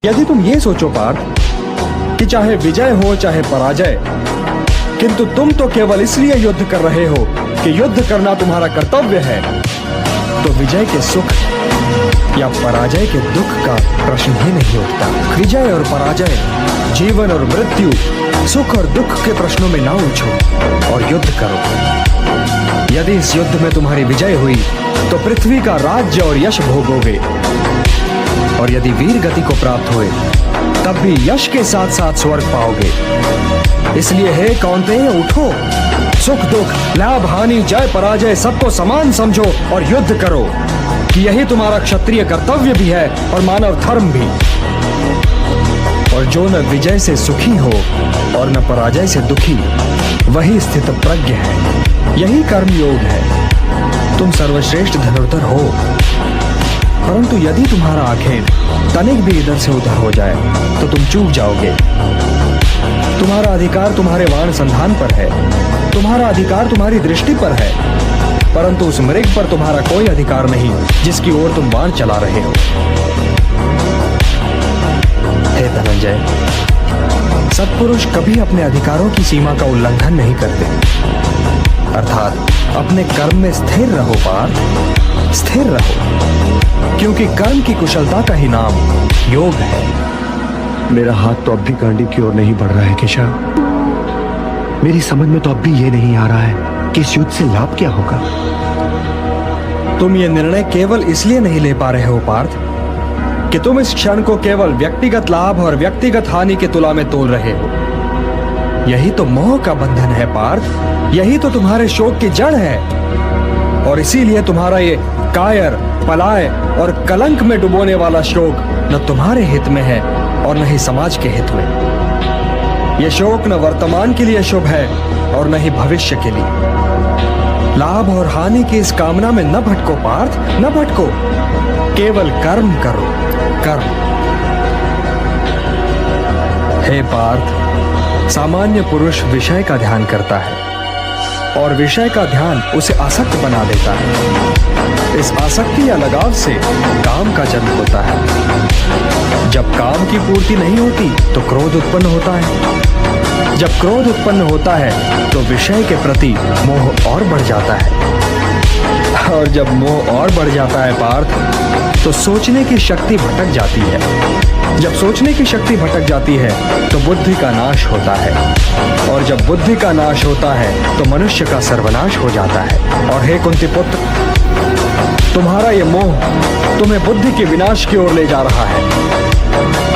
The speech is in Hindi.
यदि तुम ये सोचो पार्थ कि चाहे विजय हो चाहे पराजय, किंतु तुम तो केवल इसलिए युद्ध कर रहे हो कि युद्ध करना तुम्हारा कर्तव्य है, तो विजय के सुख या पराजय के दुख का प्रश्न ही नहीं उठता। विजय और पराजय, जीवन और मृत्यु, सुख और दुख के प्रश्नों में ना उलझो और युद्ध करो। यदि इस युद्ध में तुम्हारी विजय हुई तो पृथ्वी का राज्य और यश भोगोगे, और यदि वीर गति को प्राप्त हुए तब भी यश के साथ साथ स्वर्ग पाओगे। इसलिए हे कौन्तेय, उठो, सुख दुख, लाभ हानि, जय पराजय सबको समान समझो और युद्ध करो, कि यही तुम्हारा क्षत्रिय कर्तव्य भी है और मानव धर्म भी। और जो न विजय से सुखी हो और न पराजय से दुखी, वही स्थित प्रज्ञ है, यही कर्म योग है। तुम सर्वश्रेष्ठ धनुर्धर हो, परंतु यदि तुम्हारा आखेट तनिक भी इधर से उधर हो जाए तो तुम चूक जाओगे। तुम्हारा अधिकार तुम्हारे वाण संधान पर है, तुम्हारा अधिकार तुम्हारी दृष्टि पर है, परंतु उस मृग पर तुम्हारा कोई अधिकार नहीं जिसकी ओर तुम बाण चला रहे हो। हे धनंजय, सत्पुरुष कभी अपने अधिकारों की सीमा का उल्लंघन नहीं करते, अर्थात अपने कर्म में स्थिर रहो पार्थ, स्थिर रहो, क्योंकि कर्म की कुशलता का ही नाम योग है। मेरा हाथ तो अब भी गांडीव की ओर नहीं बढ़ रहा है केशव। मेरी समझ में तो अब भी ये नहीं आ रहा है कि इस युद्ध से लाभ क्या होगा। तुम ये निर्णय केवल इसलिए नहीं ले पा रहे हो पार्थ कि तुम इस क्षण को केवल व्यक्तिगत लाभ और व्यक्तिगत हानि के तुला में तोल रहे हो। यही तो मोह का बंधन है पार्थ, यही तो तुम्हारे शोक की जड़ है, और इसीलिए तुम्हारा ये कायर, पलाय और कलंक में डुबोने वाला शोक न तुम्हारे हित में है और न ही समाज के हित में। यह शोक न वर्तमान के लिए शुभ है और न ही भविष्य के लिए। लाभ और हानि की इस कामना में न भटको पार्थ, न भटको, केवल कर्म करो, कर्म। हे पार्थ, सामान्य पुरुष विषय का ध्यान करता है और विषय का ध्यान उसे आसक्त बना देता है। इस आसक्ति या लगाव से काम का जन्म होता है। जब काम की पूर्ति नहीं होती तो क्रोध उत्पन्न होता है। जब क्रोध उत्पन्न होता है तो विषय के प्रति मोह और बढ़ जाता है, और जब मोह और बढ़ जाता है पार्थ, तो सोचने की शक्ति भटक जाती है। जब सोचने की शक्ति भटक जाती है तो बुद्धि का नाश होता है, और जब बुद्धि का नाश होता है तो मनुष्य का सर्वनाश हो जाता है। और हे कुंती पुत्र, तुम्हारा ये मोह तुम्हें बुद्धि के विनाश की ओर ले जा रहा है।